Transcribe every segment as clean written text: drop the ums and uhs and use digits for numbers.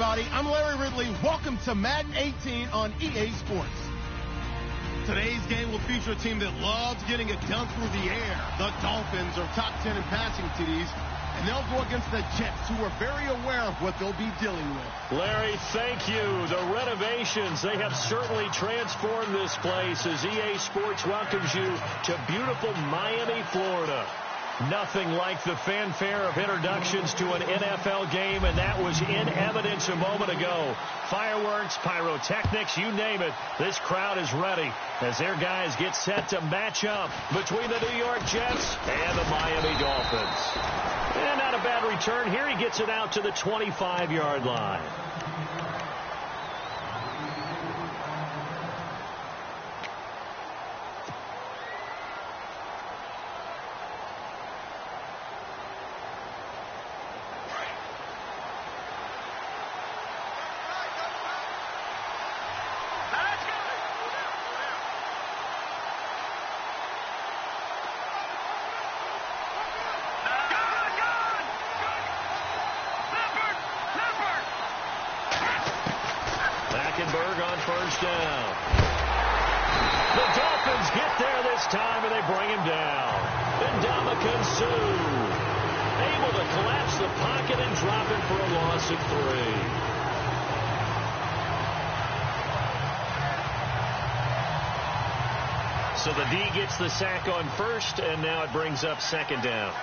everybody. I'm Larry Ridley. Welcome to Madden 18 on EA Sports. Today's game will feature a team that loves getting it done through the air. The Dolphins are top 10 in passing TDs, and they'll go against the Jets, who are very aware of what they'll be dealing with. Larry, thank you. The renovations, they have certainly transformed this place as EA Sports welcomes you to beautiful Miami, Florida. Nothing like the fanfare of introductions to an NFL game, and that was in evidence a moment ago. Fireworks, pyrotechnics, you name it. This crowd is ready as their guys get set to match up between the New York Jets and the Miami Dolphins. And not a bad return here. He gets it out to the 25-yard line. On first down. The Dolphins get there this time, and they bring him down. Ndamukong Suh able to collapse the pocket and drop it for a loss of 3. So the D gets the sack on first, and now it brings up second down.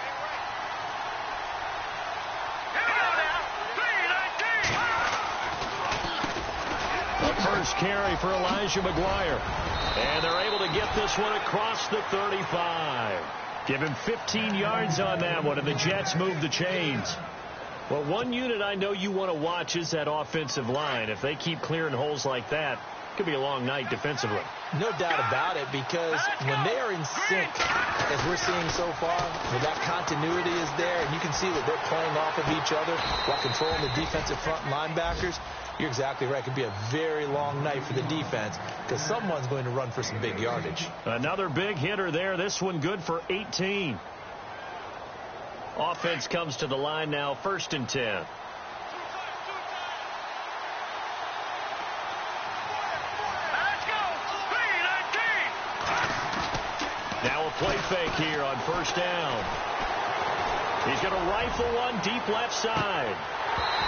First carry for Elijah McGuire. And they're able to get this one across the 35. Give him 15 yards on that one, and the Jets move the chains. Well, one unit I know you want to watch is that offensive line. If they keep clearing holes like that, it could be a long night defensively. No doubt about it, because when they are in sync, as we're seeing so far, where that continuity is there, and you can see that they're playing off of each other while controlling the defensive front linebackers, you're exactly right. It could be a very long night for the defense because someone's going to run for some big yardage. Another big hitter there. This one good for 18. Offense comes to the line now, 1st and 10. Now a play fake here on first down. He's going to rifle one deep left side.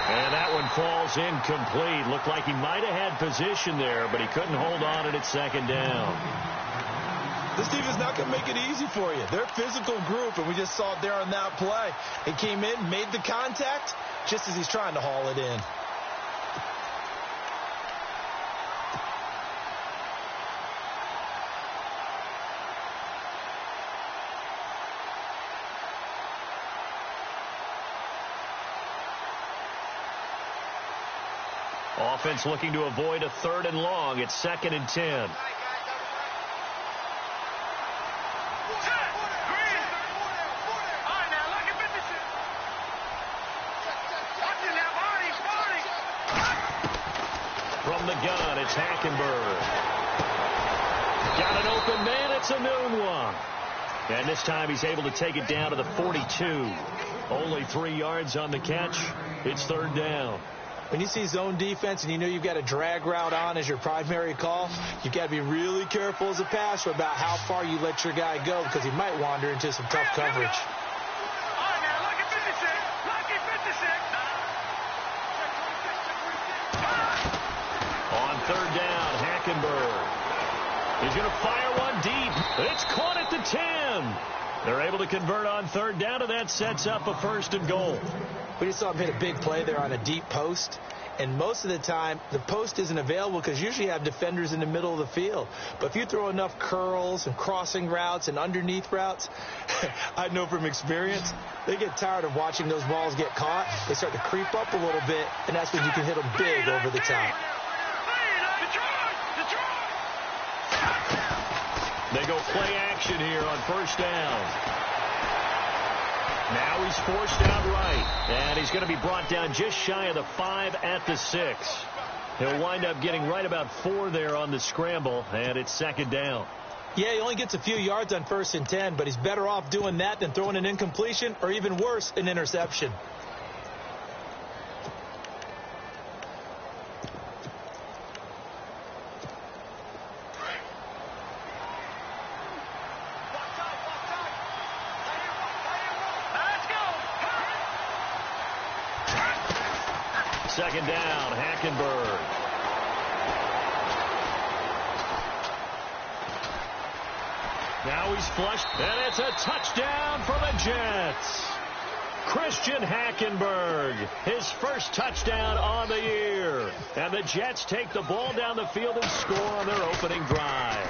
And that one falls incomplete. Looked like he might have had position there, but he couldn't hold on at second down. This defense is not going to make it easy for you. They're a physical group, and we just saw it there on that play. He came in, made the contact, just as he's trying to haul it in. Offense looking to avoid a 3rd and long. It's 2nd and 10. From the gun, it's Hackenberg. Got an open man. It's a noon one. And this time he's able to take it down to the 42. Only 3 yards on the catch. It's 3rd down. When you see zone defense and you know you've got a drag route on as your primary call, you've got to be really careful as a passer about how far you let your guy go because he might wander into some tough coverage. On 3rd down, Hackenberg. He's going to fire one deep. It's caught at the 10. They're able to convert on 3rd down, and that sets up a 1st and goal. We just saw him hit a big play there on a deep post. And most of the time, the post isn't available because usually you have defenders in the middle of the field. But if you throw enough curls and crossing routes and underneath routes, I know from experience, they get tired of watching those balls get caught. They start to creep up a little bit, and that's when you can hit them big over the top. They go play action here on 1st down. Now he's forced out right, and he's going to be brought down just shy of the 5 at the 6. He'll wind up getting right about 4 there on the scramble, and it's 2nd down. Yeah, he only gets a few yards on 1st and 10, but he's better off doing that than throwing an incompletion or even worse, an interception. second down, Hackenberg. Now he's flushed, and it's a touchdown for the Jets. Christian Hackenberg, his first touchdown on the year. And the Jets take the ball down the field and score on their opening drive.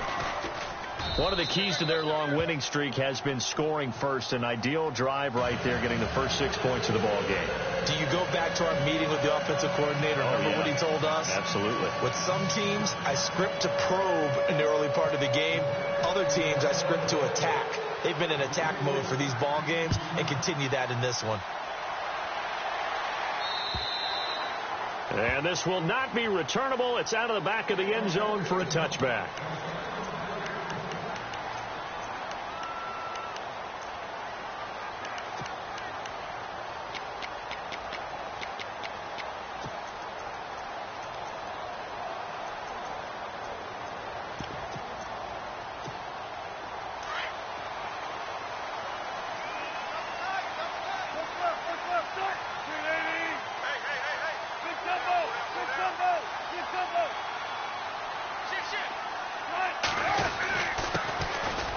One of the keys to their long winning streak has been scoring first. An ideal drive right there, getting the first 6 points of the ball game. Do you go back to our meeting with the offensive coordinator? Remember what he told us? Absolutely. With some teams, I script to probe in the early part of the game. Other teams, I script to attack. They've been in attack mode for these ball games and continue that in this one. And this will not be returnable. It's out of the back of the end zone for a touchback.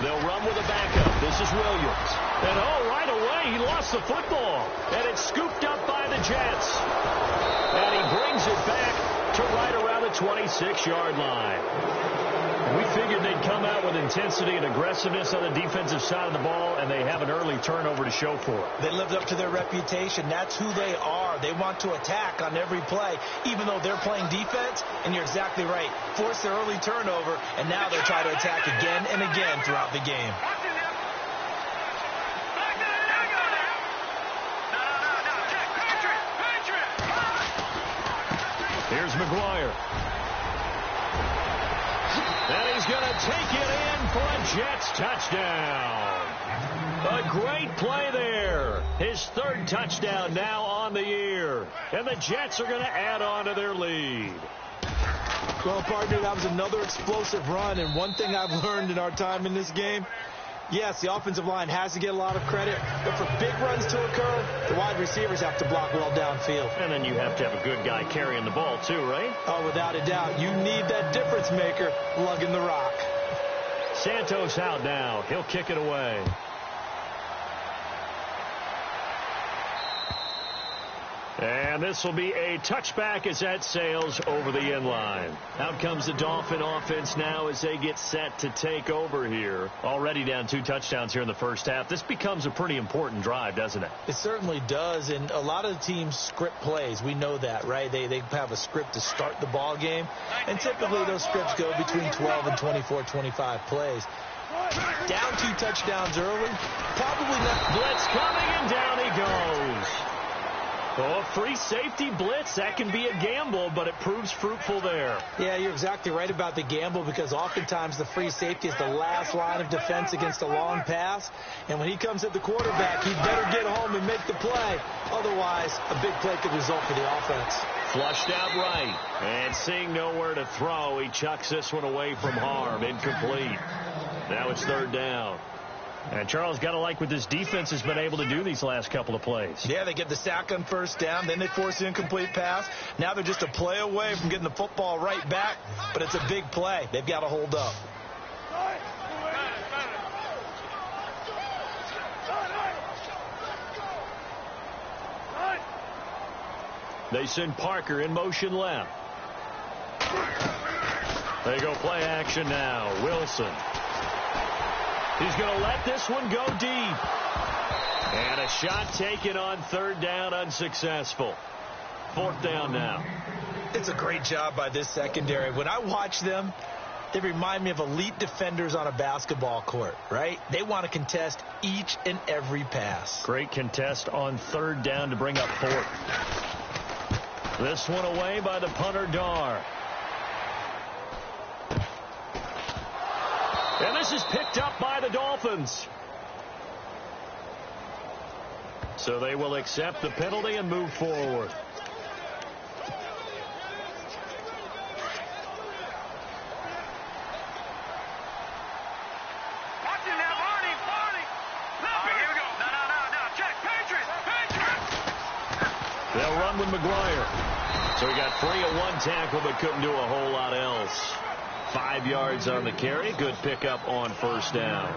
They'll run with a backup. This is Williams. And right away, he lost the football. And it's scooped up by the Jets. And he brings it back to right around the 26-yard line. We figured they'd come out with intensity and aggressiveness on the defensive side of the ball, and they have an early turnover to show for it. They lived up to their reputation. That's who they are. They want to attack on every play, even though they're playing defense. And you're exactly right. Force their early turnover, and now they'll try to attack again and again throughout the game. Here's McGuire. And he's going to take it in for a Jets touchdown. A great play there. His third touchdown now on the year. And the Jets are going to add on to their lead. Well, partner, that was another explosive run. And one thing I've learned in our time in this game, yes, the offensive line has to get a lot of credit, but for big runs to occur, the wide receivers have to block well downfield. And then you have to have a good guy carrying the ball too, right? Oh, without a doubt. You need that difference maker lugging the rock. Santos out now. He'll kick it away. And this will be a touchback as that sails over the end line. Out comes the Dolphin offense now as they get set to take over here. Already down 2 touchdowns here in the first half. This becomes a pretty important drive, doesn't it? It certainly does, and a lot of the teams script plays. We know that, right? They have a script to start the ball game, and typically those scripts go between 12 and 24, 25 plays. Down 2 touchdowns early, probably not. Blitz coming, and down he goes. Oh, free safety blitz, that can be a gamble, but it proves fruitful there. Yeah, you're exactly right about the gamble, because oftentimes the free safety is the last line of defense against a long pass. And when he comes at the quarterback, he better get home and make the play. Otherwise, a big play could result for the offense. Flushed out right. And seeing nowhere to throw, he chucks this one away from harm. Incomplete. Now it's third down. And Charles, got to like what this defense has been able to do these last couple of plays. Yeah, they get the sack on first down, then they force the incomplete pass. Now they're just a play away from getting the football right back, but it's a big play. They've got to hold up. They send Parker in motion left. They go play action now. Wilson. He's going to let this one go deep. And a shot taken on third down, unsuccessful. Fourth down now. It's a great job by this secondary. When I watch them, they remind me of elite defenders on a basketball court, right? They want to contest each and every pass. Great contest on third down to bring up fourth. This one away by the punter, Dar. And this is picked up by the Dolphins. So they will accept the penalty and move forward. They'll run with McGuire. So he got free of one tackle but couldn't do a whole lot else. 5 yards on the carry. Good pickup on first down.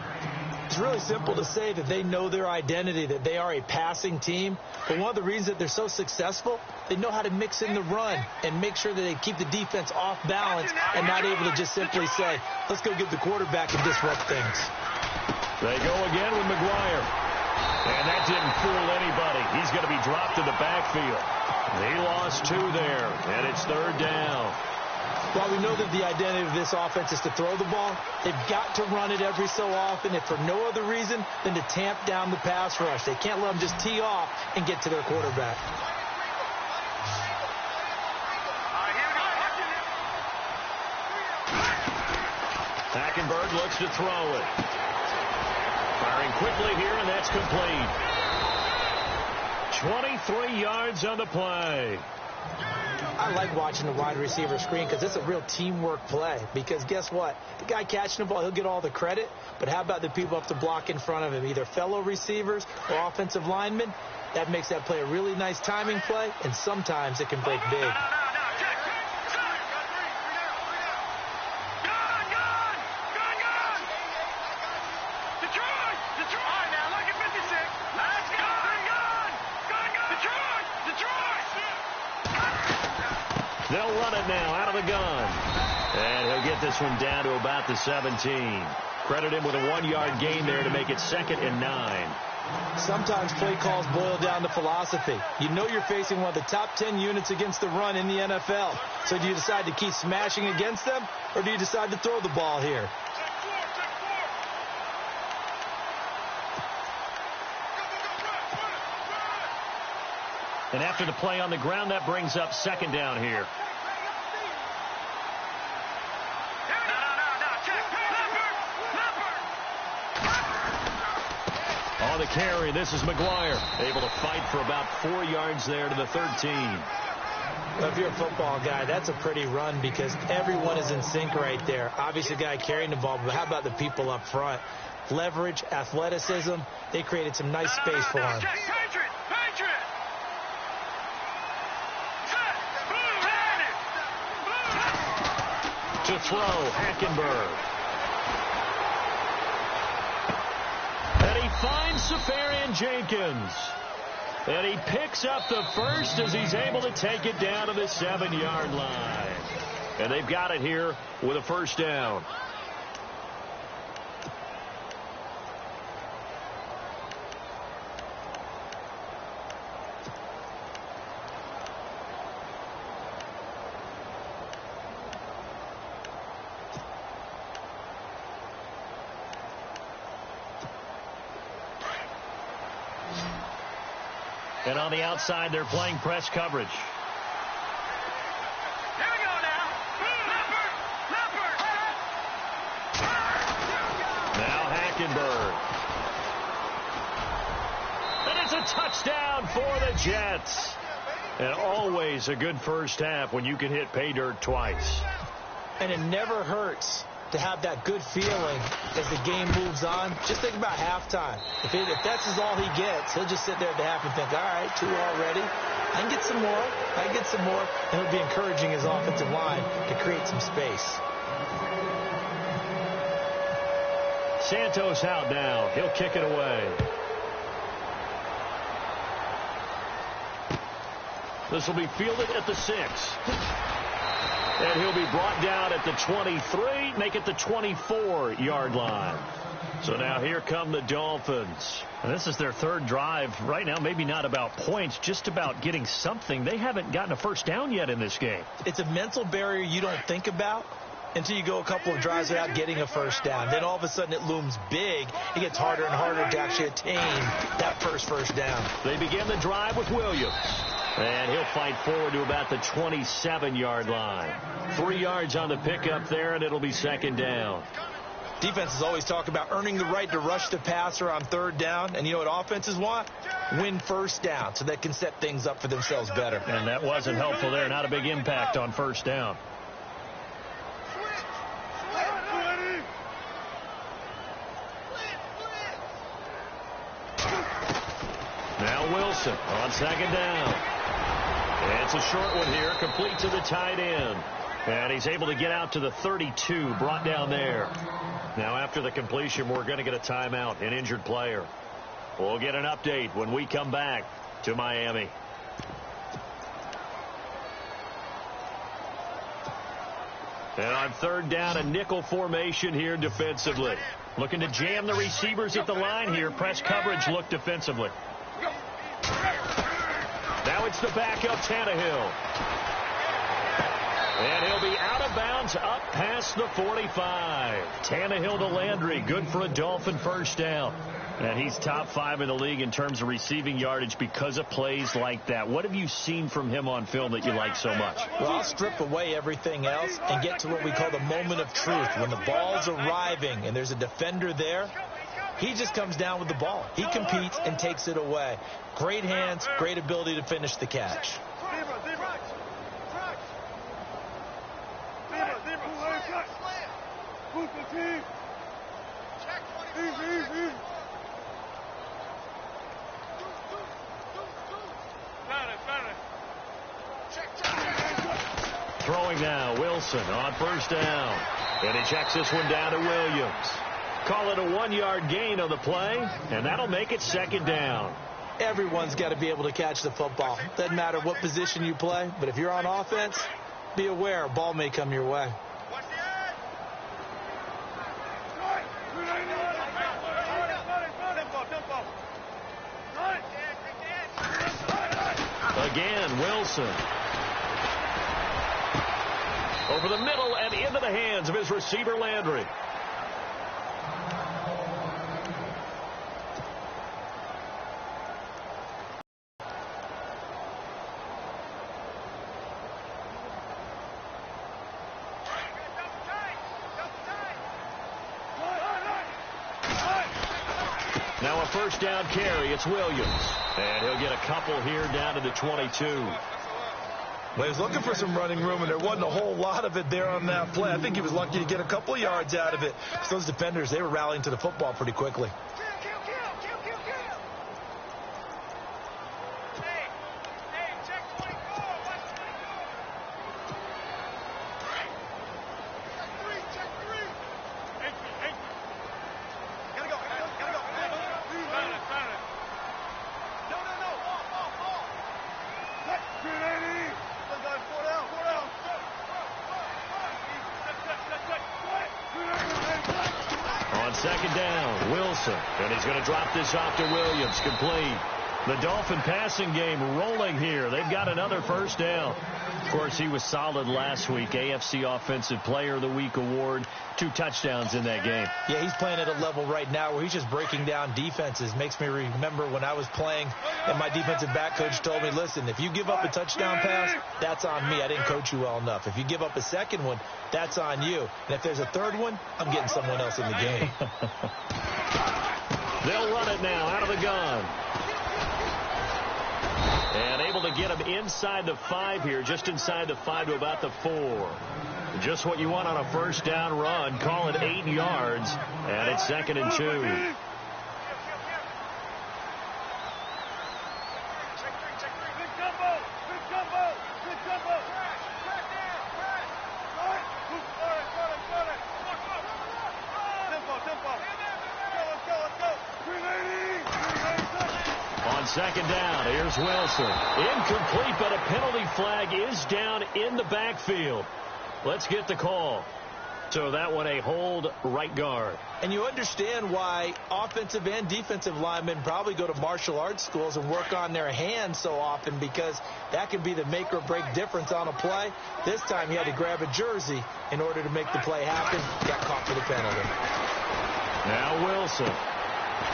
It's really simple to say that they know their identity, that they are a passing team. But one of the reasons that they're so successful, they know how to mix in the run and make sure that they keep the defense off balance and not able to just simply say, let's go get the quarterback and disrupt things. They go again with McGuire. And that didn't fool anybody. He's going to be dropped in the backfield. He lost 2 there, and it's third down. While we know that the identity of this offense is to throw the ball, they've got to run it every so often, if for no other reason than to tamp down the pass rush. They can't let them just tee off and get to their quarterback. Hackenberg looks to throw it. Firing quickly here, and that's complete. 23 yards on the play. I like watching the wide receiver screen because it's a real teamwork play. Because guess what? The guy catching the ball, he'll get all the credit. But how about the people up to block in front of him, either fellow receivers or offensive linemen? That makes that play a really nice timing play, and sometimes it can break big. They'll run it now out of the gun. And he'll get this one down to about the 17. Credit him with a 1-yard gain there to make it 2nd and 9. Sometimes play calls boil down to philosophy. You know you're facing one of the top 10 units against the run in the NFL. So do you decide to keep smashing against them, or do you decide to throw the ball here? And after the play on the ground, that brings up 2nd down here. On the carry, this is McGuire. Able to fight for about 4 yards there to the 13. Well, if you're a football guy, that's a pretty run because everyone is in sync right there. Obviously, the guy carrying the ball, but how about the people up front? Leverage, athleticism, they created some nice space for him. To throw, Hackenberg. And he finds Safarian Jenkins. And he picks up the first as he's able to take it down to the 7-yard line. And they've got it here with a first down. And on the outside, they're playing press coverage. Here we go now. Now Hackenberg. And it's a touchdown for the Jets. And always a good first half when you can hit pay dirt twice. And it never hurts to have that good feeling as the game moves on. Just think about halftime. If that's all he gets, he'll just sit there at the half and think, all right, 2 already. I can get some more. I can get some more. And he'll be encouraging his offensive line to create some space. Santos out now. He'll kick it away. This will be fielded at the 6. And he'll be brought down at the 23, make it the 24-yard line. So now here come the Dolphins. And this is their 3rd drive. Right now, maybe not about points, just about getting something. They haven't gotten a first down yet in this game. It's a mental barrier you don't think about until you go a couple of drives without getting a first down. Then all of a sudden it looms big. It gets harder and harder to actually attain that first down. They begin the drive with Williams. And he'll fight forward to about the 27-yard line. 3 yards on the pickup there, and it'll be 2nd down. Defenses always talk about earning the right to rush the passer on 3rd down. And you know what offenses want? Win first down so they can set things up for themselves better. And that wasn't helpful there. Not a big impact on 1st down. Now Wilson. Wilson on second down. It's a short one here, complete to the tight end. And he's able to get out to the 32, brought down there. Now after the completion, we're going to get a timeout, an injured player. We'll get an update when we come back to Miami. And on third down, a nickel formation here defensively. Looking to jam the receivers at the line here. Press coverage look defensively. Now it's the backup, Tannehill. And he'll be out of bounds up past the 45. Tannehill to Landry. Good for a Dolphin first down. And he's top 5 in the league in terms of receiving yardage because of plays like that. What have you seen from him on film that you like so much? Well, I'll strip away everything else and get to what we call the moment of truth. When the ball's arriving and there's a defender there, he just comes down with the ball. He competes and takes it away. Great hands, great ability to finish the catch. Throwing now, Wilson on first down. And he checks this one down to Williams. Call it a 1-yard gain on the play, and that'll make it second down. Everyone's got to be able to catch the football. Doesn't matter what position you play, but if you're on offense, be aware a ball may come your way. Again, Wilson. Over the middle and into the hands of his receiver, Landry. Now a first down carry. It's Williams. And he'll get a couple here down to the 22. Well, he was looking for some running room, and there wasn't a whole lot of it there on that play. I think he was lucky to get a couple of yards out of it. Those defenders, they were rallying to the football pretty quickly. Second down, Wilson. And he's going to drop this off to Williams. Complete. The Dolphin passing game rolling here. They've got another first down. Of course, he was solid last week. AFC Offensive Player of the Week award. 2 touchdowns in that game. Yeah, he's playing at a level right now where he's just breaking down defenses. Makes me remember when I was playing and my defensive back coach told me, listen, if you give up a touchdown pass, that's on me. I didn't coach you well enough. If you give up a second one, that's on you. And if there's a third one, I'm getting someone else in the game. They'll run it now out of the gun. And able to get him inside the 5 here, just inside the 5 to about the 4. Just what you want on a first down run. Call it 8 yards, and it's 2nd and 2. On second down, here's Wilson. Incomplete, but a penalty flag is down in the backfield. Let's get the call. So that one a hold right guard. And you understand why offensive and defensive linemen probably go to martial arts schools and work on their hands so often, because that can be the make or break difference on a play. This time he had to grab a jersey in order to make the play happen. Got caught for the penalty. Now Wilson.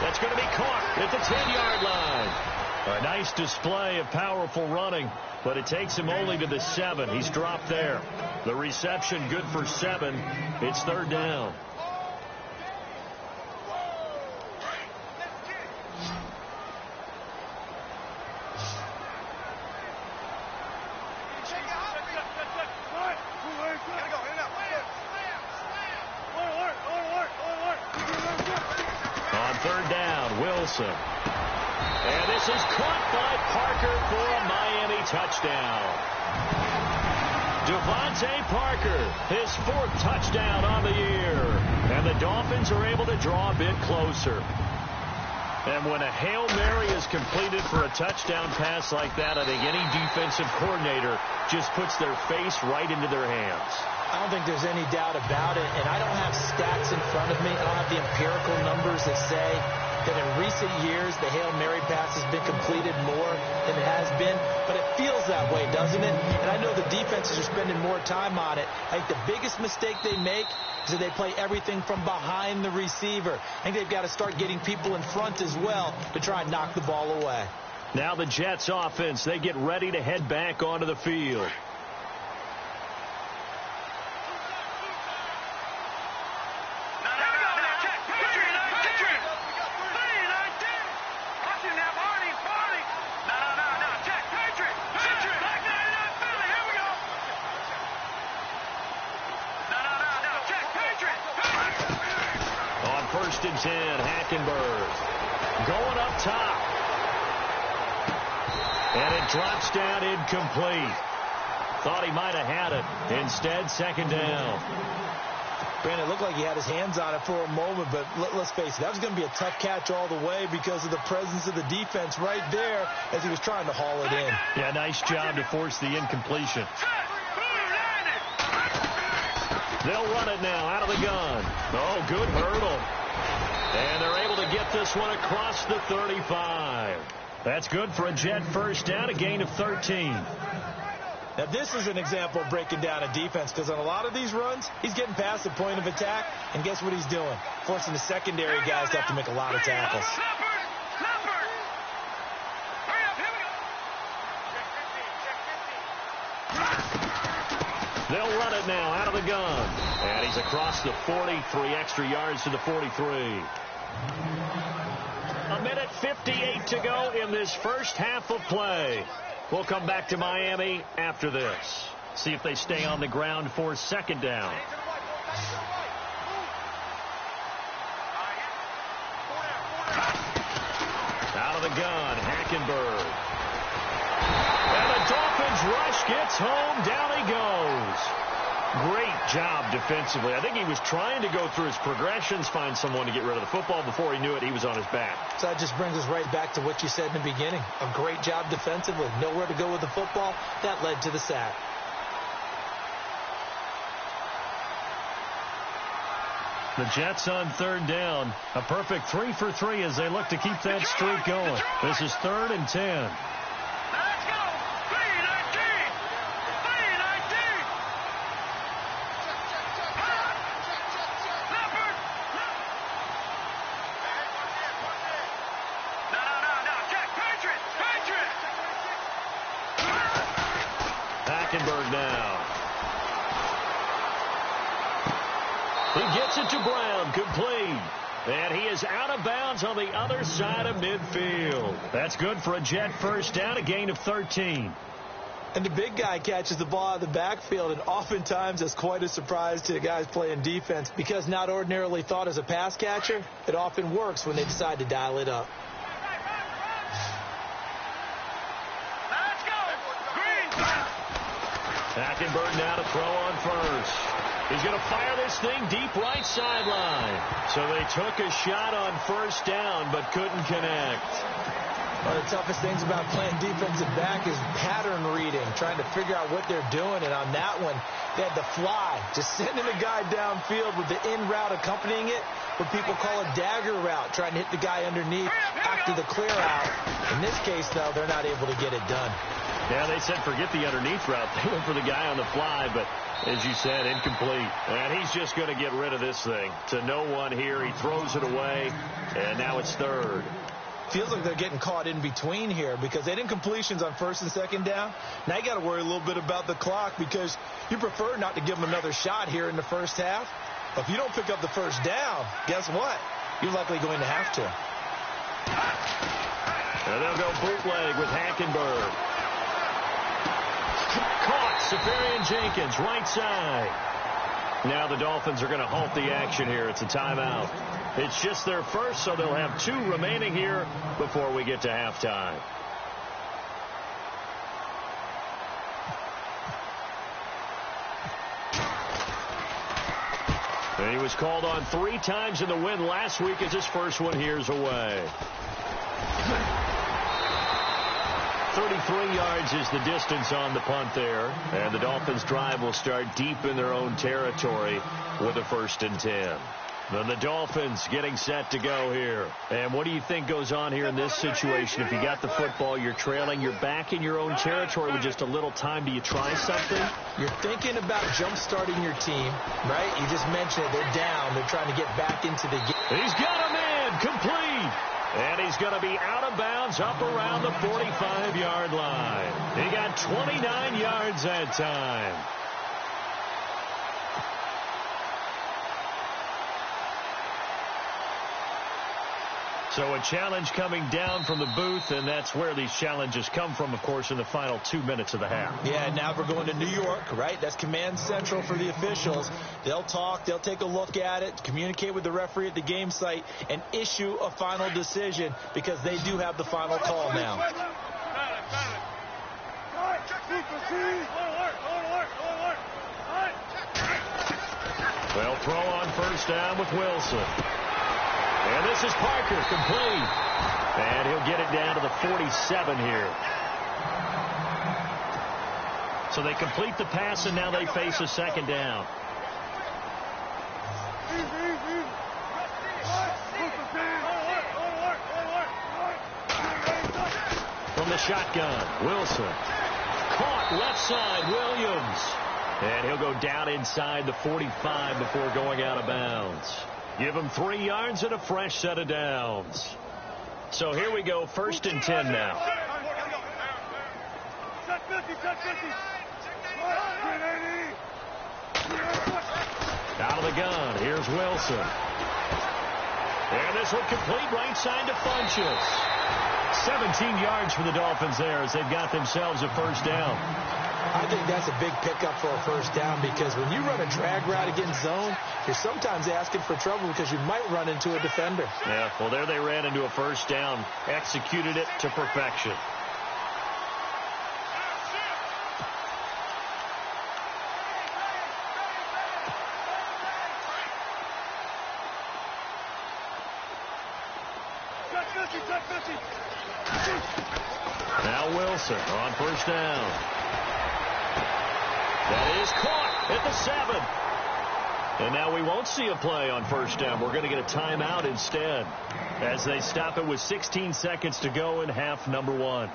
That's going to be caught at the 10-yard line. A nice display of powerful running, but it takes him only to the 7. He's dropped there. The reception good for 7. It's 3rd down. On 3rd down, Wilson. And this is caught by Parker for a Miami touchdown. Devontae Parker, his 4th touchdown on the year. And the Dolphins are able to draw a bit closer. And when a Hail Mary is completed for a touchdown pass like that, I think any defensive coordinator just puts their face right into their hands. I don't think there's any doubt about it, and I don't have stats in front of me. I don't have the empirical numbers that say that in recent years the Hail Mary pass has been completed more than it has been, but it feels that way, doesn't it? And I know the defenses are spending more time on it. I think the biggest mistake they make is that they play everything from behind the receiver. I think they've got to start getting people in front as well to try and knock the ball away. Now the Jets offense, they get ready to head back onto the field. First and 10, Hackenberg going up top. And it drops down incomplete. Thought he might have had it. Instead, second down. Brandon, it looked like he had his hands on it for a moment, but let's face it, that was going to be a tough catch all the way because of the presence of the defense right there as he was trying to haul it in. Yeah, nice job to force the incompletion. They'll run it now out of the gun. Oh, good hurdle. And they're able to get this one across the 35. That's good for a Jet first down, a gain of 13. Now, this is an example of breaking down a defense because on a lot of these runs, he's getting past the point of attack, and guess what he's doing? Forcing the secondary guys to have to make a lot of tackles. They'll run it now out of the gun. And he's across the 40, 3 extra yards to the 43. A minute 58 to go in this first half of play. We'll come back to Miami after this. See if they stay on the ground for second down. Out of the gun, Hackenberg. And the Dolphins rush gets home. Down he goes. Great job defensively. I think he was trying to go through his progressions, find someone to get rid of the football. Before he knew it, he was on his back. So that just brings us right back to what you said in the beginning. A great job defensively. Nowhere to go with the football. That led to the sack. The Jets on third down. A perfect 3 for 3 as they look to keep that streak going. This is 3rd and 10. Hackenberg now. He gets it to Brown, complete. And he is out of bounds on the other side of midfield. That's good for a Jet first down, a gain of 13. And the big guy catches the ball out of the backfield, and oftentimes that's quite a surprise to the guys playing defense because not ordinarily thought as a pass catcher, it often works when they decide to dial it up. Hackenberg now to throw on first. He's going to fire this thing deep right sideline. So they took a shot on first down but couldn't connect. One of the toughest things about playing defensive back is pattern reading, trying to figure out what they're doing. And on that one, they had the fly, just sending the guy downfield with the in route accompanying it, what people call a dagger route, trying to hit the guy underneath after the clear out. In this case, though, they're not able to get it done. Yeah, they said forget the underneath route. They went for the guy on the fly, but as you said, incomplete. And he's just going to get rid of this thing. To no one here. He throws it away, and now it's third. Feels like they're getting caught in between here because they did incompletions on first and second down. Now you got to worry a little bit about the clock because you prefer not to give them another shot here in the first half. But if you don't pick up the first down, guess what? You're likely going to have to. And they'll go bootleg with Hackenberg. Caught, Safarian Jenkins, right side. Now the Dolphins are going to halt the action here. It's a timeout. It's just their first, so they'll have 2 remaining here before we get to halftime. And he was called on 3 times in the win last week as his first one here's away. 33 yards is the distance on the punt there. And the Dolphins drive will start deep in their own territory with a 1st and 10. Then the Dolphins getting set to go here. And what do you think goes on here in this situation? If you got the football, you're trailing, you're back in your own territory with just a little time. Do you try something? You're thinking about jump-starting your team, right? You just mentioned it. They're down. They're trying to get back into the game. He's got a man complete. And he's going to be out of bounds up around the 45-yard line. He got 29 yards that time. So a challenge coming down from the booth, and that's where these challenges come from, of course, in the final 2 minutes of the half. Yeah, now we're going to New York, right? That's command central for the officials. They'll talk, they'll take a look at it, communicate with the referee at the game site, and issue a final decision because they do have the final call now. They'll throw on 1st down with Wilson. And this is Parker, complete. And he'll get it down to the 47 here. So they complete the pass, and now they face a 2nd down. From the shotgun, Wilson. Caught left side, Williams. And he'll go down inside the 45 before going out of bounds. Give him 3 yards and a fresh set of downs. So here we go, 1st and 10 now. Out of the gun, here's Wilson. And this one complete right side to Funchess. 17 yards for the Dolphins there as they've got themselves a 1st down. I think that's a big pickup for a 1st down because when you run a drag route against zone, you're sometimes asking for trouble because you might run into a defender. Yeah, well, there they ran into a 1st down, executed it to perfection. Now Wilson on 1st down. That is caught at the 7. And now we won't see a play on 1st down. We're going to get a timeout instead as they stop it with 16 seconds to go in half number 1.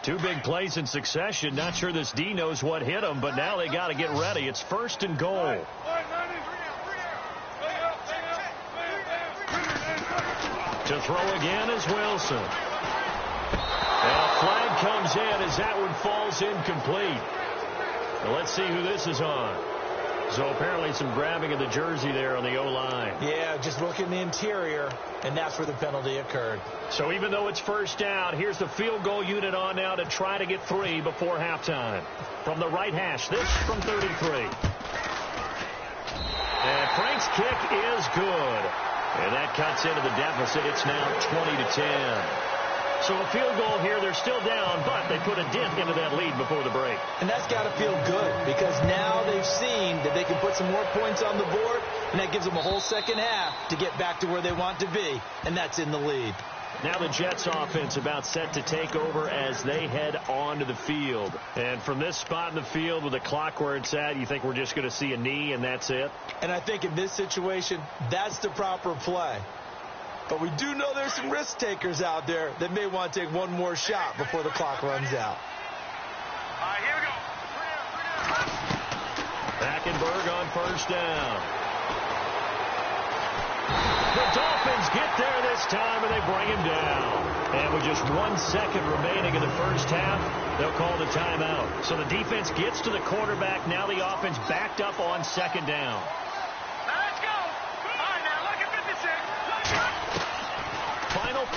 Two big plays in succession. Not sure this D knows what hit him, but now they got to get ready. It's 1st and goal. To throw again is Wilson. And a flag comes in as that one falls incomplete. Now let's see who this is on. So apparently some grabbing of the jersey there on the O-line. Yeah, just look in the interior, and that's where the penalty occurred. So even though it's 1st down, here's the field goal unit on now to try to get 3 before halftime. From the right hash, this from 33. And Frank's kick is good. And that cuts into the deficit. It's now 20-10. So a field goal here. They're still down, but they put a dent into that lead before the break. And that's got to feel good because now they've seen that they can put some more points on the board, and that gives them a whole 2nd half to get back to where they want to be, and that's in the lead. Now the Jets offense about set to take over as they head onto the field. And from this spot in the field with the clock where it's at, you think we're just going to see a knee and that's it? And I think in this situation, that's the proper play. But we do know there's some risk takers out there that may want to take one more shot before the clock runs out. All right, here we go. Hackenberg on 1st down. The Dolphins get there this time, and they bring him down. And with just 1 second remaining in the 1st half, they'll call the timeout. So the defense gets to the quarterback. Now the offense backed up on 2nd down. Let's go.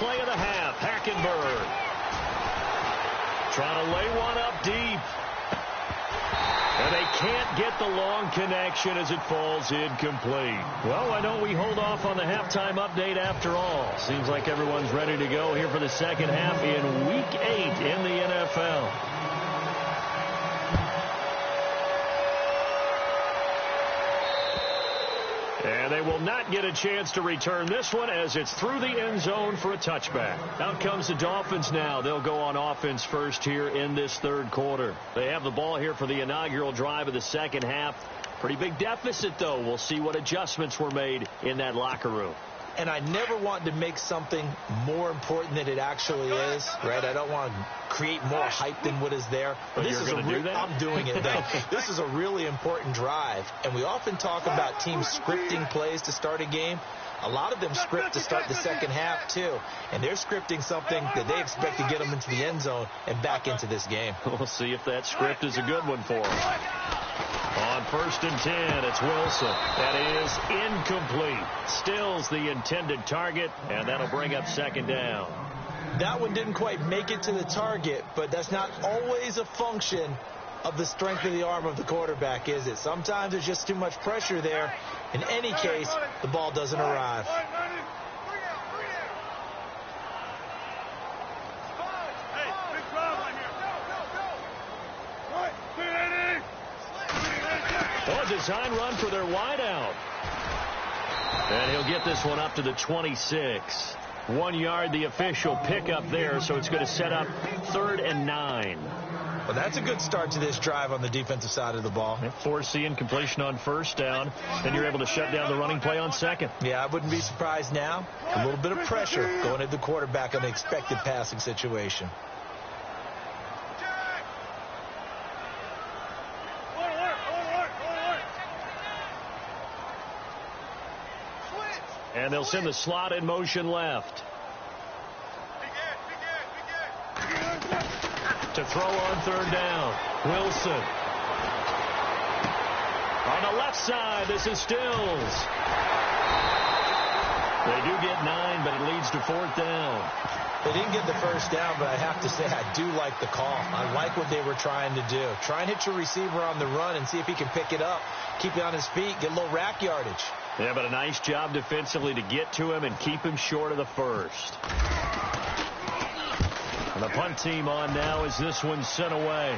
play of the half. Hackenberg trying to lay one up deep. And they can't get the long connection as it falls incomplete. Well, why don't we hold off on the halftime update after all? Seems like everyone's ready to go here for the second half in Week 8 in the NFL. And they will not get a chance to return this one as it's through the end zone for a touchback. Out comes the Dolphins now. They'll go on offense first here in this third quarter. They have the ball here for the inaugural drive of the second half. Pretty big deficit, though. We'll see what adjustments were made in that locker room. And I never want to make something more important than it actually is, right? I don't want to create more hype than what is there. But this is going to do that? I'm doing it, though. This is a really important drive. And we often talk about teams scripting plays to start a game. A lot of them script to start the second half, too. And they're scripting something that they expect to get them into the end zone and back into this game. We'll see if that script is a good one for them. On 1st and 10, it's Wilson. That is incomplete. Stills the intended target, and that'll bring up second down. That one didn't quite make it to the target, but that's not always a function of the strength of the arm of the quarterback, is it? Sometimes there's just too much pressure there. In any case, the ball doesn't arrive. Oh, a design run for their wideout. And he'll get this one up to the 26. 1 yard, the official pickup there, so it's going to set up 3rd and 9. Well, that's a good start to this drive on the defensive side of the ball. Force the incompletion on 1st down, then you're able to shut down the running play on 2nd. Yeah, I wouldn't be surprised now. A little bit of pressure going at the quarterback on the expected passing situation. And they'll send the slot in motion left. To throw on 3rd down. Wilson. On the left side, this is Stills. They do get 9, but it leads to 4th down. They didn't get the 1st down, but I have to say I do like the call. I like what they were trying to do. Try and hit your receiver on the run and see if he can pick it up. Keep it on his feet, get a little rack yardage. Yeah, but a nice job defensively to get to him and keep him short of the 1st. And the punt team on now as this one's sent away.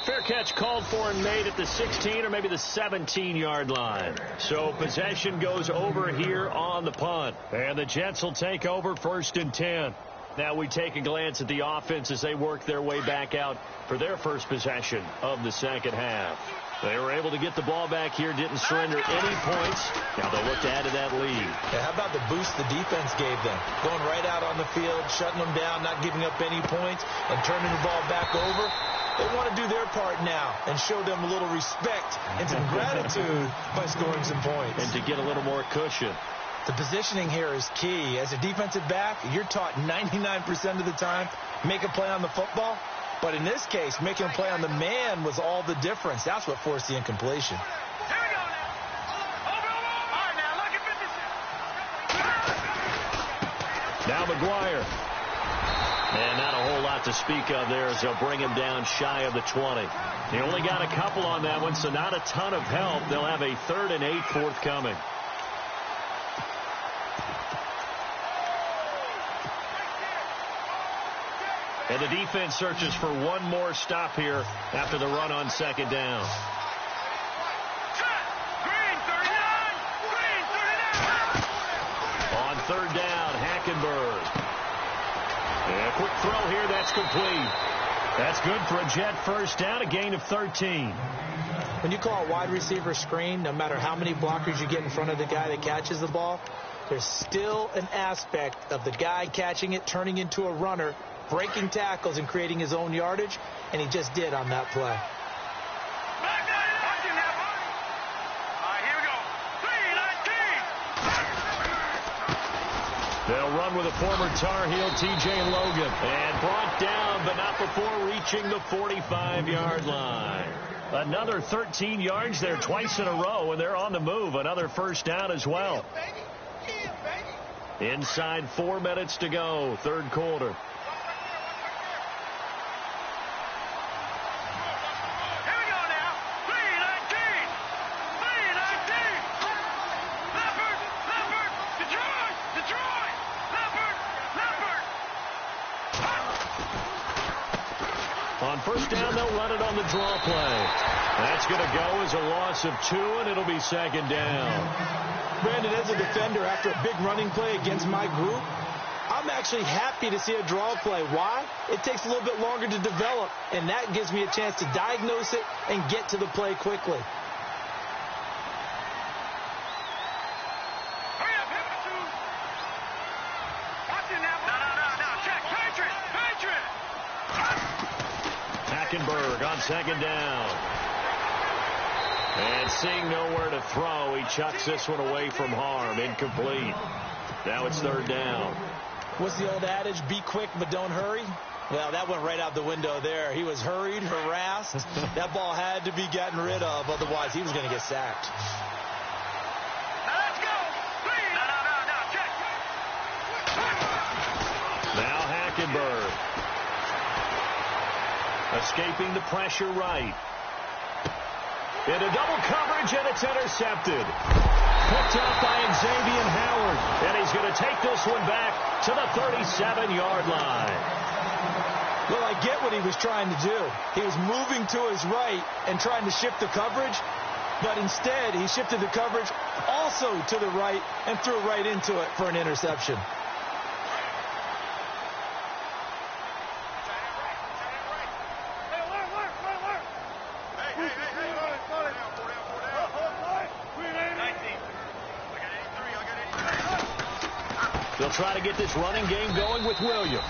Fair catch called for and made at the 16 or maybe the 17-yard line. So possession goes over here on the punt. And the Jets will take over 1st and 10. Now we take a glance at the offense as they work their way back out for their first possession of the second half. They were able to get the ball back here, didn't surrender any points. Now they'll look to add to that lead. Yeah, how about the boost the defense gave them? Going right out on the field, shutting them down, not giving up any points, and turning the ball back over. They want to do their part now and show them a little respect and some gratitude by scoring some points. And to get a little more cushion. The positioning here is key. As a defensive back, you're taught 99% of the time, make a play on the football. But in this case, making a play on the man was all the difference. That's what forced the incompletion. Here we go now. All right, now look at this. Now McGuire. And not a whole lot to speak of there as they'll bring him down shy of the 20. He only got a couple on that one, so not a ton of help. They'll have a 3rd and 8 forthcoming. And the defense searches for one more stop here after the run on 2nd down. Green 39. On 3rd down, Hackenberg. And a quick throw here, that's complete. That's good for a Jet 1st down, a gain of 13. When you call a wide receiver screen, no matter how many blockers you get in front of the guy that catches the ball, there's still an aspect of the guy catching it, turning into a runner, breaking tackles and creating his own yardage, and he just did on that play. Here we go. 3-19. They'll run with a former Tar Heel, T.J. Logan. And brought down, but not before reaching the 45-yard line. Another 13 yards there twice in a row, and they're on the move. Another 1st down as well. Inside 4 minutes to go, third quarter. On first down, they'll run it on the draw play. That's going to go as a loss of 2, and it'll be second down. Brandon, as a defender, after a big running play against my group, I'm actually happy to see a draw play. Why? It takes a little bit longer to develop, and that gives me a chance to diagnose it and get to the play quickly. On second down. And seeing nowhere to throw, he chucks this one away from harm. Incomplete. Now it's third down. What's the old adage? Be quick, but don't hurry. Well, that went right out the window there. He was hurried, harassed. That ball had to be gotten rid of. Otherwise, he was going to get sacked. Now let's go. Please. No, check. Now Hackenberg. Escaping the pressure right. Into double coverage, and it's intercepted. Picked up by Xavier Howard. And he's going to take this one back to the 37-yard line. Well, I get what he was trying to do. He was moving to his right and trying to shift the coverage. But instead, he shifted the coverage also to the right and threw right into it for an interception. They'll try to get this running game going with Williams.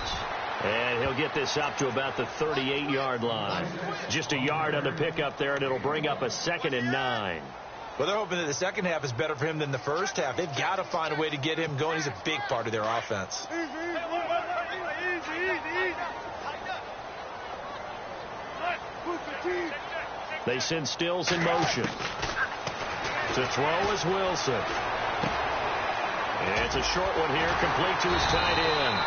And he'll get this up to about the 38-yard line. Just a yard on the pickup there, and it'll bring up a 2nd and 9. Well, they're hoping that the second half is better for him than the first half. They've got to find a way to get him going. He's a big part of their offense. They send Stills in motion. To throw is Wilson. It's a short one here, complete to his tight end.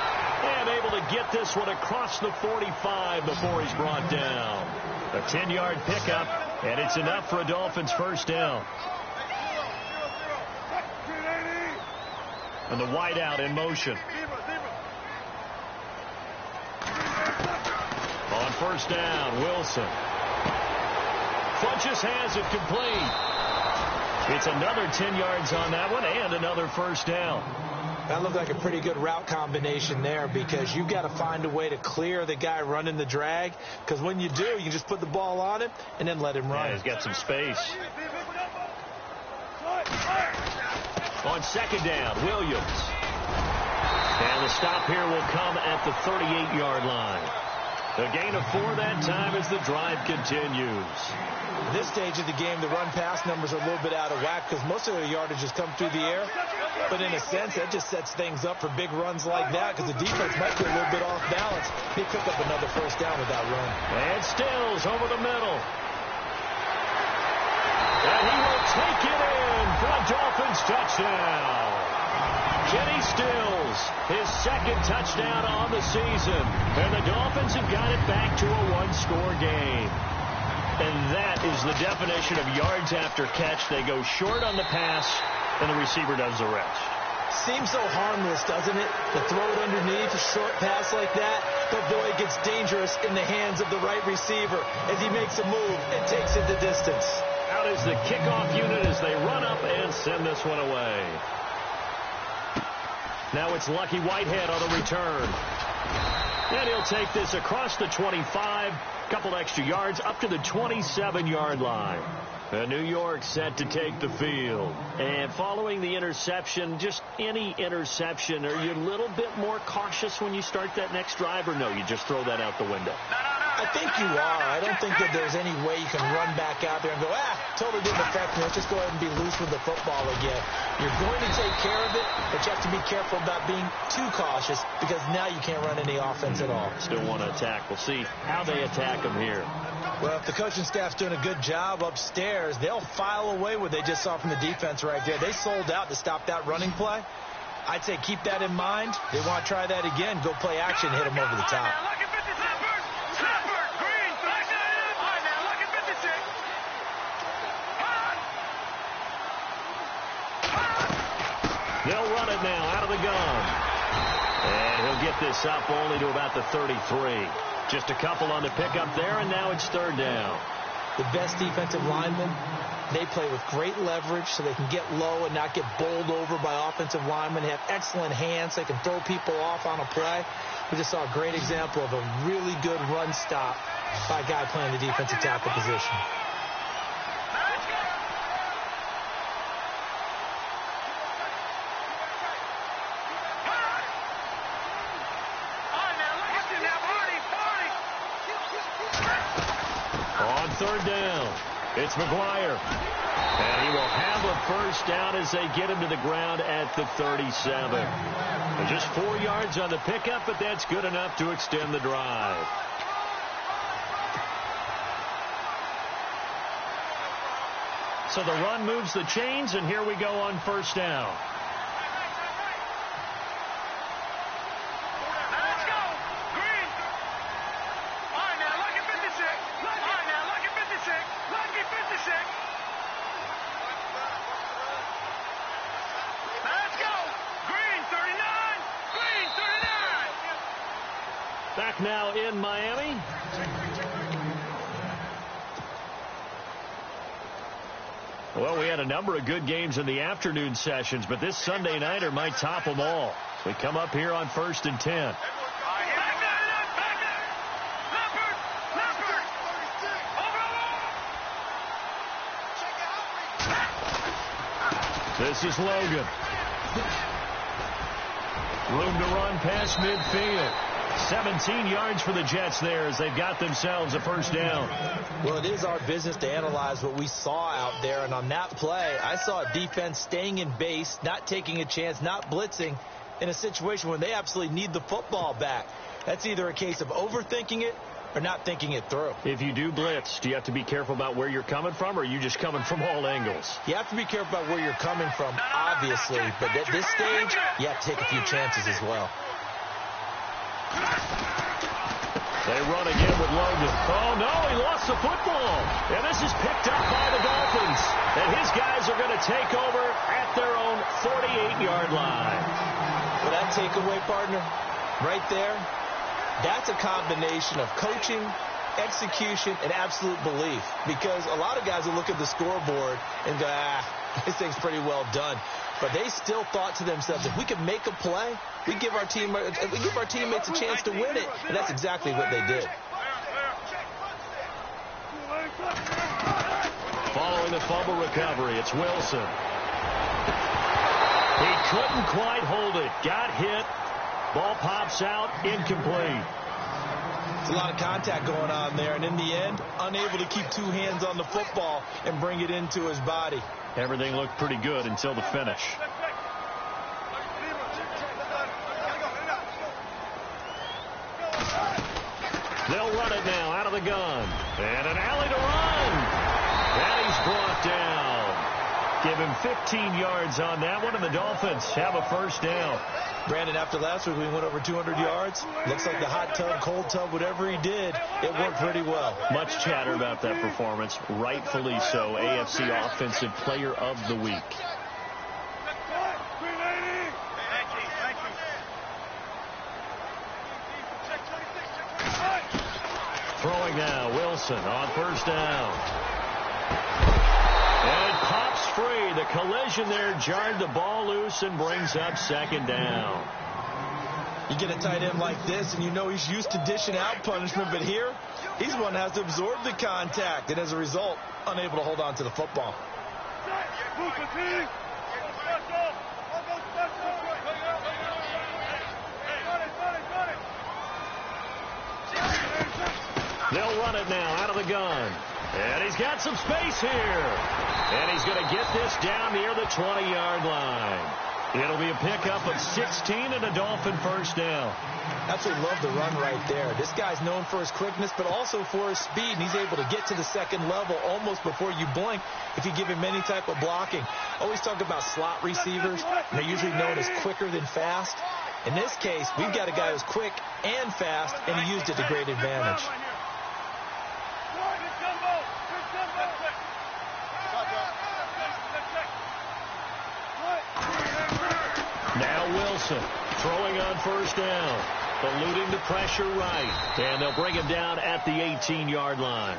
And able to get this one across the 45 before he's brought down. A 10-yard pickup, and it's enough for a Dolphins first down. And the wideout in motion. On first down, Wilson. Funches has it complete. It's another 10 yards on that one and another first down. That looked like a pretty good route combination there because you've got to find a way to clear the guy running the drag, because when you do, you just put the ball on him and then let him run. Yeah, he's got some space. On second down, Williams. And the stop here will come at the 38-yard line. A gain of 4 that time as the drive continues. At this stage of the game, the run-pass numbers are a little bit out of whack because most of their yardage has come through the air. But in a sense, that just sets things up for big runs like that because the defense might be a little bit off balance. They pick up another first down with that run. And Stills over the middle. And he will take it in for a Dolphins touchdown. Kenny Stills, his second touchdown on the season. And the Dolphins have got it back to a one-score game. And that is the definition of yards after catch. They go short on the pass, and the receiver does the rest. Seems so harmless, doesn't it? To throw it underneath, a short pass like that. But boy, it gets dangerous in the hands of the right receiver as he makes a move and takes it the distance. Out is the kickoff unit as they run up and send this one away. Now it's Lucky Whitehead on the return. And he'll take this across the 25, couple extra yards, up to the 27-yard line. New York set to take the field. And following the interception, just any interception, are you a little bit more cautious when you start that next drive, or no, you just throw that out the window? I think you are. I don't think that there's any way you can run back out there and go, totally didn't affect me. Let's just go ahead and be loose with the football again. You're going to take care of it, but you have to be careful about being too cautious because now you can't run any offense at all. Still want to attack. We'll see how they attack them here. Well, if the coaching staff's doing a good job upstairs, they'll file away what they just saw from the defense right there. They sold out to stop that running play. I'd say keep that in mind. They want to try that again. Go play action, hit them over the top. They'll run it now out of the gun. And he'll get this up only to about the 33. Just a couple on the pickup there, and now it's third down. The best defensive linemen, they play with great leverage so they can get low and not get bowled over by offensive linemen. They have excellent hands. They can throw people off on a play. We just saw a great example of a really good run stop by a guy playing the defensive tackle position. On third down, it's McGuire. And he will have a first down as they get him to the ground at the 37. They're just 4 yards on the pickup, but that's good enough to extend the drive. So the run moves the chains, and here we go on first down. Back now in Miami. Well, we had a number of good games in the afternoon sessions, but this Sunday nighter might top them all. We come up here on 1st and 10. This is Logan. Room to run past midfield. 17 yards for the Jets there as they've got themselves a first down. Well, it is our business to analyze what we saw out there, and on that play, I saw a defense staying in base, not taking a chance, not blitzing in a situation where they absolutely need the football back. That's either a case of overthinking it or not thinking it through. If you do blitz, do you have to be careful about where you're coming from, or are you just coming from all angles? You have to be careful about where you're coming from, obviously, but at this stage, you have to take a few chances as well. They run again with Logan. Oh, no, he lost the football. And this is picked up by the Dolphins. And his guys are going to take over at their own 48-yard line. Well, that takeaway, partner, right there, that's a combination of coaching, execution, and absolute belief. Because a lot of guys will look at the scoreboard and go, this thing's pretty well done. But they still thought to themselves, if we can make a play, we give our teammates a chance to win it. And that's exactly what they did. Following the fumble recovery, it's Wilson. He couldn't quite hold it. Got hit. Ball pops out, incomplete. It's a lot of contact going on there, and in the end, unable to keep two hands on the football and bring it into his body. Everything looked pretty good until the finish. They'll run it now out of the gun. And an alley to run. And he's brought down. Give him 15 yards on that one, and the Dolphins have a first down. Brandon, after last week, we went over 200 yards. Looks like the hot tub, cold tub, whatever he did, it worked pretty well. Much chatter about that performance. Rightfully so. AFC Offensive Player of the Week. Throwing now, Wilson on first down. And it pops free. The collision there jarred the ball loose and brings up second down. You get a tight end like this, and you know he's used to dishing out punishment, but here, he's the one that has to absorb the contact, and as a result, unable to hold on to the football. They'll run it now out of the gun. And he's got some space here. And he's going to get this down near the 20-yard line. It'll be a pickup of 16 and a Dolphin first down. Absolutely love the run right there. This guy's known for his quickness, but also for his speed, and he's able to get to the second level almost before you blink if you give him any type of blocking. Always talk about slot receivers, and they're usually known as quicker than fast. In this case, we've got a guy who's quick and fast, and he used it to great advantage. Now Wilson throwing on first down, eluding the pressure right, and they'll bring him down at the 18-yard line.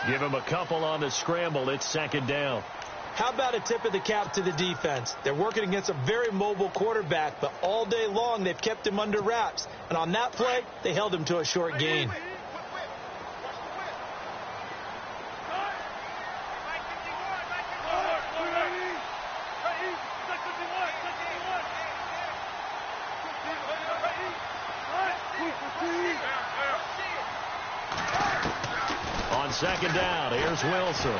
Give him a couple on the scramble. It's second down. How about a tip of the cap to the defense? They're working against a very mobile quarterback, but all day long they've kept him under wraps. And on that play, they held him to a short gain. On second down, here's Wilson.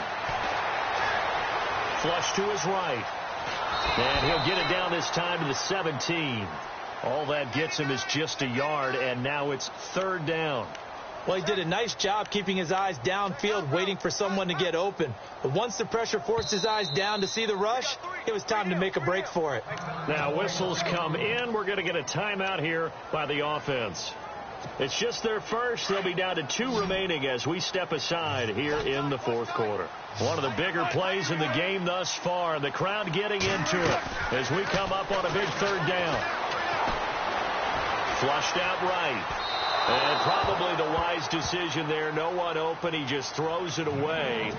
Flush to his right. And he'll get it down this time to the 17. All that gets him is just a yard, and now it's third down. Well, he did a nice job keeping his eyes downfield, waiting for someone to get open. But once the pressure forced his eyes down to see the rush, it was time to make a break for it. Now whistles come in. We're going to get a timeout here by the offense. It's just their first. They'll be down to 2 remaining as we step aside here in the fourth quarter. One of the bigger plays in the game thus far. The crowd getting into it as we come up on a big third down. Flushed out right. And probably the wise decision there. No one open. He just throws it away.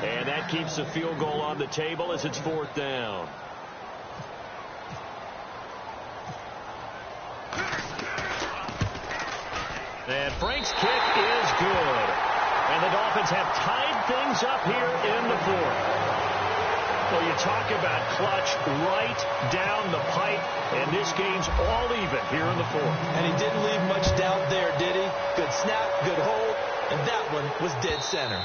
And that keeps the field goal on the table as it's fourth down. And Frank's kick is good. And the Dolphins have tied things up here in the fourth. Well, you talk about clutch right down the pipe, and this game's all even here in the fourth. And he didn't leave much doubt there, did he? Good snap, good hold, and that one was dead center.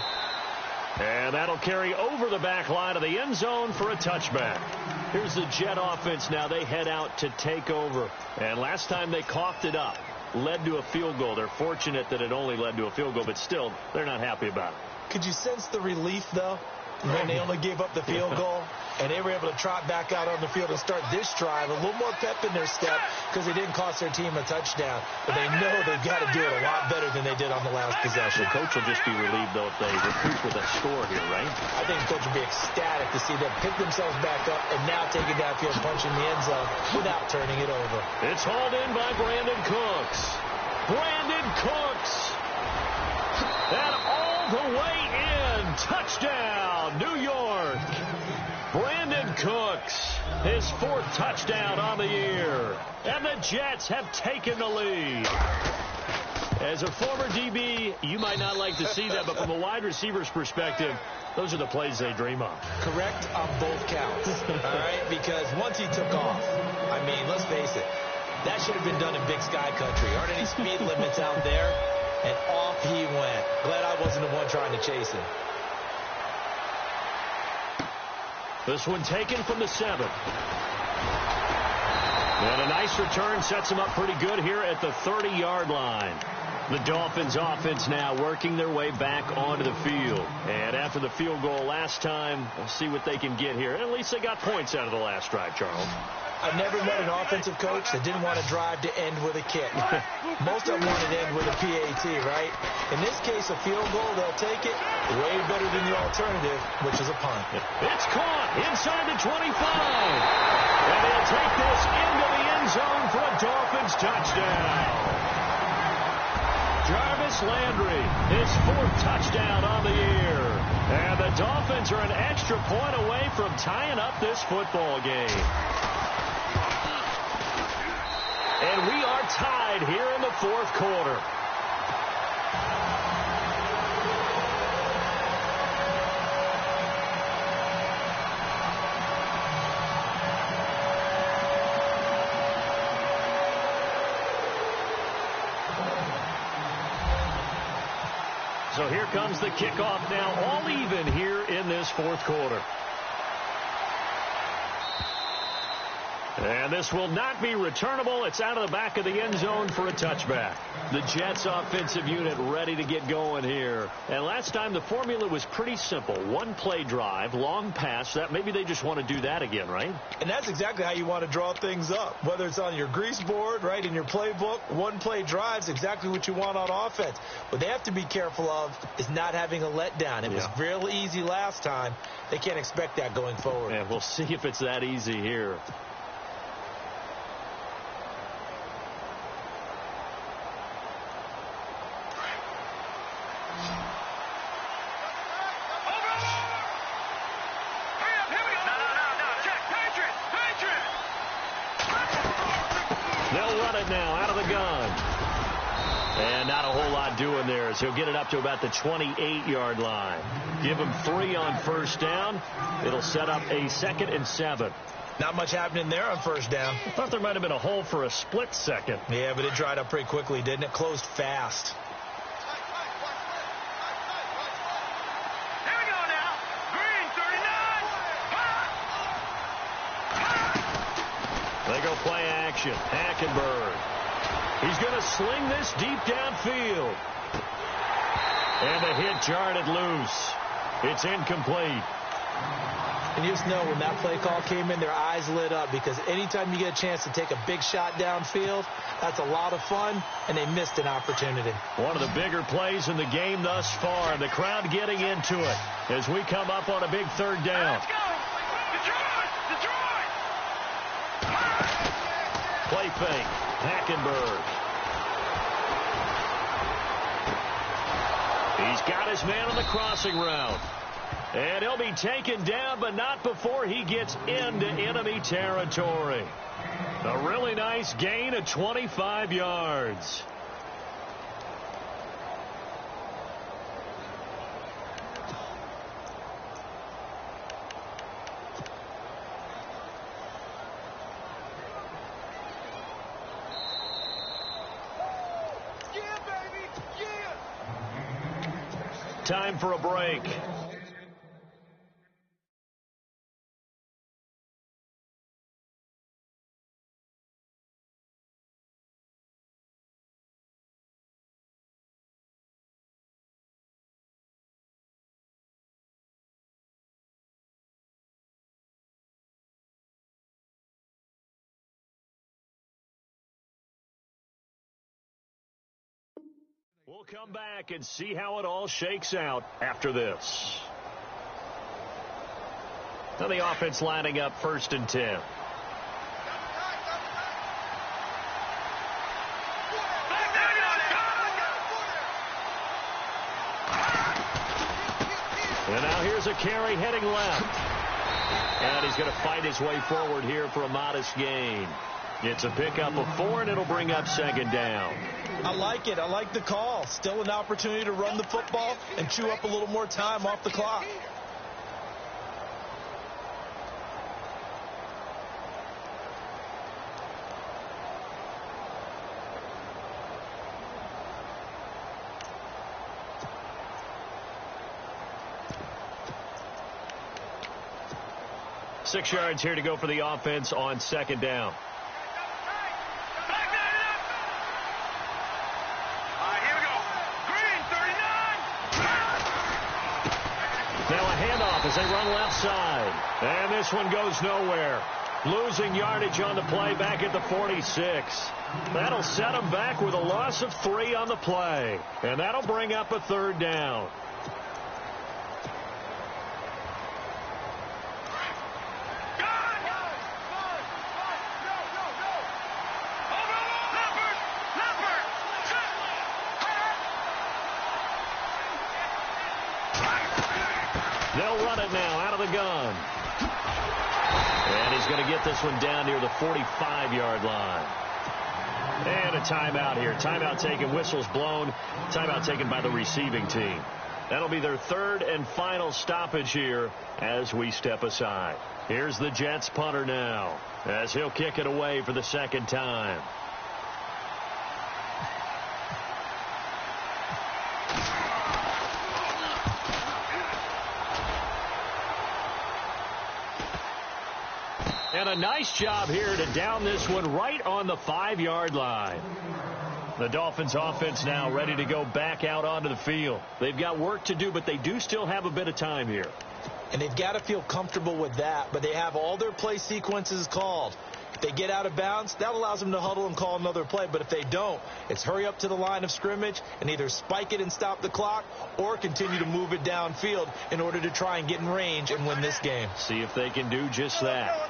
And that'll carry over the back line of the end zone for a touchback. Here's the Jet offense now. They head out to take over. And last time they coughed it up, led to a field goal. They're fortunate that it only led to a field goal, but still, they're not happy about it. Could you sense the relief, though, when they only gave up the field goal and they were able to trot back out on the field and start this drive? A little more pep in their step because they didn't cost their team a touchdown. But they know they've got to do it a lot better than they did on the last possession. The coach will just be relieved, though, if they recoup with a score here, right? I think the coach will be ecstatic to see them pick themselves back up and now take it downfield, punching the end zone without turning it over. It's hauled in by Brandon Cooks. Brandon Cooks. And all the way in. Touchdown, New York. Brandon Cooks, his 4th touchdown on the year. And the Jets have taken the lead. As a former DB, you might not like to see that, but from a wide receiver's perspective, those are the plays they dream of. Correct on both counts, all right? Because once he took off, I mean, let's face it, that should have been done in Big Sky Country. Aren't any speed limits out there? And off he went. Glad I wasn't the one trying to chase him. This one taken from the 7. And a nice return sets him up pretty good here at the 30-yard line. The Dolphins offense now working their way back onto the field. And after the field goal last time, we'll see what they can get here. And at least they got points out of the last drive, Charles. I've never met an offensive coach that didn't want to drive to end with a kick. Most of them wanted to end with a PAT, right? In this case, a field goal, they'll take it way better than the alternative, which is a punt. It's caught inside the 25. And they'll take this into the end zone for a Dolphins touchdown. Jarvis Landry, his 4th touchdown on the year. And the Dolphins are an extra point away from tying up this football game. And we are tied here in the 4th quarter. So here comes the kickoff now, all even here in this 4th quarter. And this will not be returnable. It's out of the back of the end zone for a touchback. The Jets offensive unit ready to get going here. And last time the formula was pretty simple. One play drive, long pass. That maybe they just want to do that again, right? And that's exactly how you want to draw things up. Whether it's on your grease board, right, in your playbook, one play drive is exactly what you want on offense. What they have to be careful of is not having a letdown. It was real easy last time. They can't expect that going forward. And we'll see if it's that easy here. They'll run it now out of the gun. And not a whole lot doing there as he'll get it up to about the 28-yard line. Give him 3 on first down. It'll set up a 2nd and 7. Not much happening there on first down. I thought there might have been a hole for a split second. Yeah, but it dried up pretty quickly, didn't it? Closed fast. Here we go now. Green, 39. They go play action. Hackenberg. He's going to sling this deep downfield. And the hit jarred it loose. It's incomplete. And you just know when that play call came in, their eyes lit up because anytime you get a chance to take a big shot downfield, that's a lot of fun, and they missed an opportunity. One of the bigger plays in the game thus far. The crowd getting into it as we come up on a big 3rd down. Let's go. Detroit. Play fake. Hackenberg. He's got his man on the crossing route. And he'll be taken down, but not before he gets into enemy territory. A really nice gain of 25 yards. Time for a break. We'll come back and see how it all shakes out after this. Now the offense lining up 1st and 10. And now here's a carry heading left. And he's going to fight his way forward here for a modest gain. It's a pickup of 4, and it'll bring up 2nd down. I like it. I like the call. Still an opportunity to run the football and chew up a little more time off the clock. Six yards here to go for the offense on 2nd down. Now a handoff as they run left side. And this one goes nowhere. Losing yardage on the play back at the 46. That'll set them back with a loss of 3 on the play. And that'll bring up a 3rd down. They'll run it now out of the gun. And he's going to get this one down near the 45-yard line. And a timeout here. Timeout taken, whistles blown. Timeout taken by the receiving team. That'll be their 3rd and final stoppage here as we step aside. Here's the Jets punter now as he'll kick it away for the 2nd time. And a nice job here to down this one right on the 5-yard line. The Dolphins offense now ready to go back out onto the field. They've got work to do, but they do still have a bit of time here. And they've got to feel comfortable with that, but they have all their play sequences called. If they get out of bounds, that allows them to huddle and call another play. But if they don't, it's hurry up to the line of scrimmage and either spike it and stop the clock or continue to move it downfield in order to try and get in range and win this game. See if they can do just that.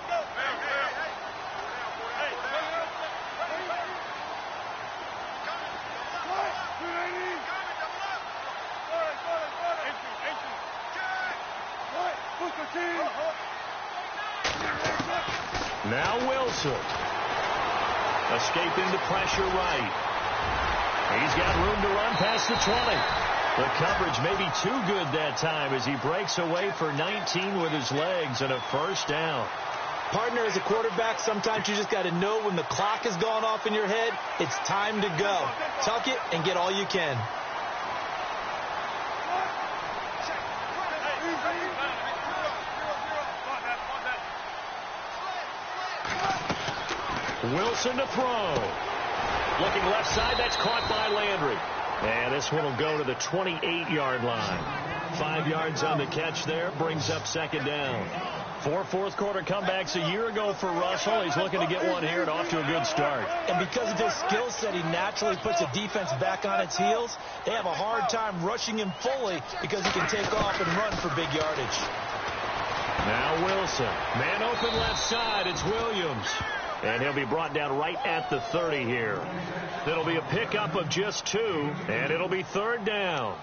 Now Wilson. Escaping the pressure right. He's got room to run past the 20. The coverage may be too good that time as he breaks away for 19 with his legs and a first down. Partner, as a quarterback, sometimes you just got to know when the clock has gone off in your head, it's time to go. Tuck it and get all you can. Wilson to throw. Looking left side, that's caught by Landry. And this one will go to the 28-yard line. 5 yards on the catch there, brings up second down. 4 fourth-quarter comebacks a year ago for Russell. He's looking to get one here and off to a good start. And because of his skill set, he naturally puts the defense back on its heels. They have a hard time rushing him fully because he can take off and run for big yardage. Now Wilson. Man open left side. It's Williams. And he'll be brought down right at the 30 here. It'll be a pickup of just 2, and it'll be third down.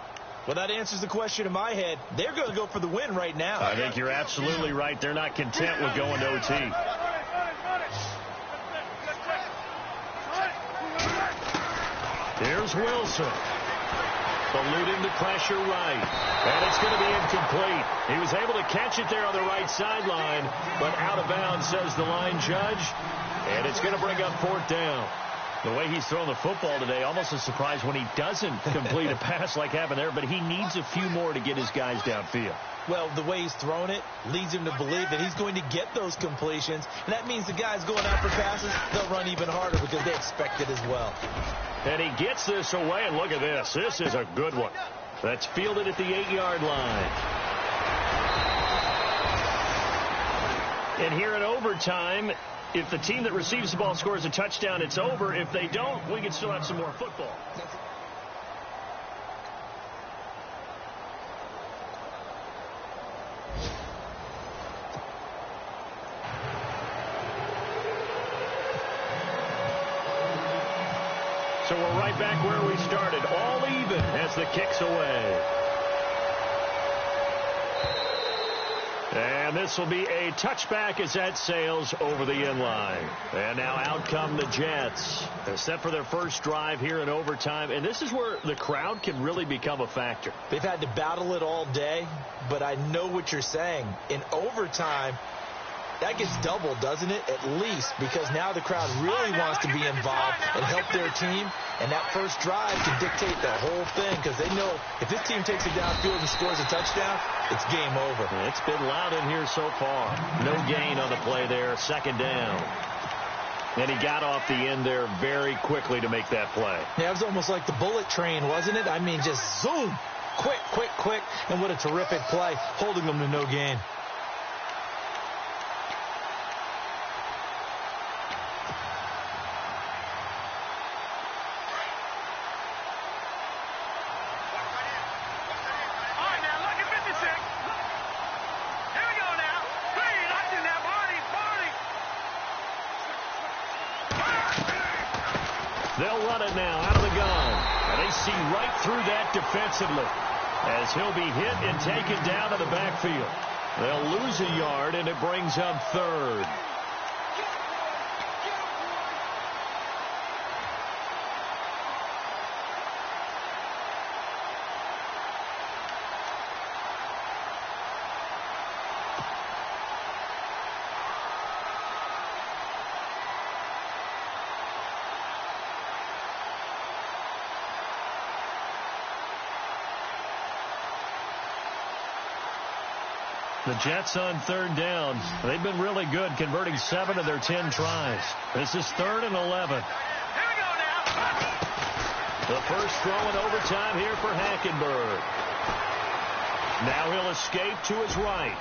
Well, that answers the question in my head. They're going to go for the win right now. I think you're absolutely right. They're not content with going to OT. Here's Wilson. Eluding the pressure right. And it's going to be incomplete. He was able to catch it there on the right sideline, but out of bounds, says the line judge. And it's going to bring up fourth down. The way he's throwing the football today, almost a surprise when he doesn't complete a pass like happened there, but he needs a few more to get his guys downfield. Well, the way he's thrown it leads him to believe that he's going to get those completions, and that means the guys going after passes, they'll run even harder because they expect it as well. And he gets this away, and look at this. This is a good one. That's fielded at the 8-yard line. And here in overtime, if the team that receives the ball scores a touchdown, it's over. If they don't, we can still have some more football. So we're right back where we started, all even as the kick's away. And this will be a touchback as that sails over the inline. And now out come the Jets. They're set for their first drive here in overtime. And this is where the crowd can really become a factor. They've had to battle it all day, but I know what you're saying. In overtime, that gets doubled, doesn't it? At least, because now the crowd really wants to be involved and help their team. And that first drive can dictate the whole thing because they know if this team takes it downfield and scores a touchdown, it's game over. It's been loud in here so far. No gain on the play there. Second down. And he got off the end there very quickly to make that play. Yeah, it was almost like the bullet train, wasn't it? I mean, just zoom. Quick, quick, quick. And what a terrific play, holding them to no gain. They'll run it now out of the gun. And they see right through that defensively as he'll be hit and taken down to the backfield. They'll lose a yard, and it brings up third. The Jets on third down. They've been really good, converting 7 of their 10 tries. This is 3rd and 11. Here we go now. The first throw in overtime here for Hackenberg. Now he'll escape to his right.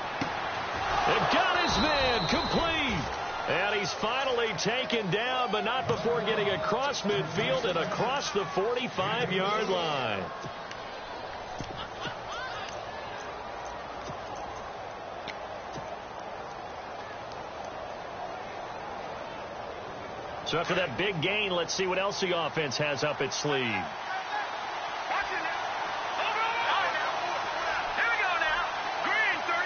And got his man complete. And he's finally taken down, but not before getting across midfield and across the 45-yard line. So after that big gain, let's see what else the offense has up its sleeve. Watch it now. Here we go now. Green, 30.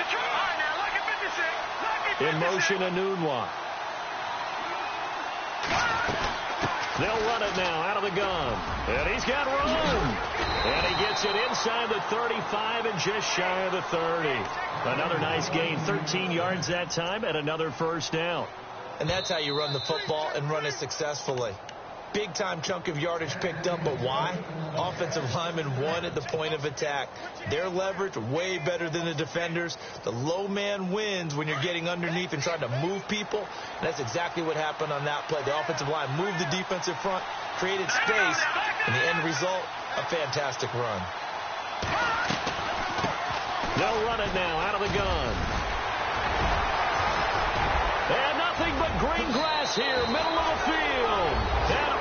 Detroit. All right, now, lucky 56. Lucky 56. In motion, Anunwa. They'll run it now out of the gun. And he's got room. And he gets it inside the 35 and just shy of the 30. Another nice gain, 13 yards that time, and another first down. And that's how you run the football and run it successfully. Big-time chunk of yardage picked up, but why? Offensive linemen won at the point of attack. Their leverage way better than the defenders. The low man wins when you're getting underneath and trying to move people. And that's exactly what happened on that play. The offensive line moved the defensive front, created space, and the end result, a fantastic run. They'll run it now out of the gun. And nothing but green grass here, middle of the field. And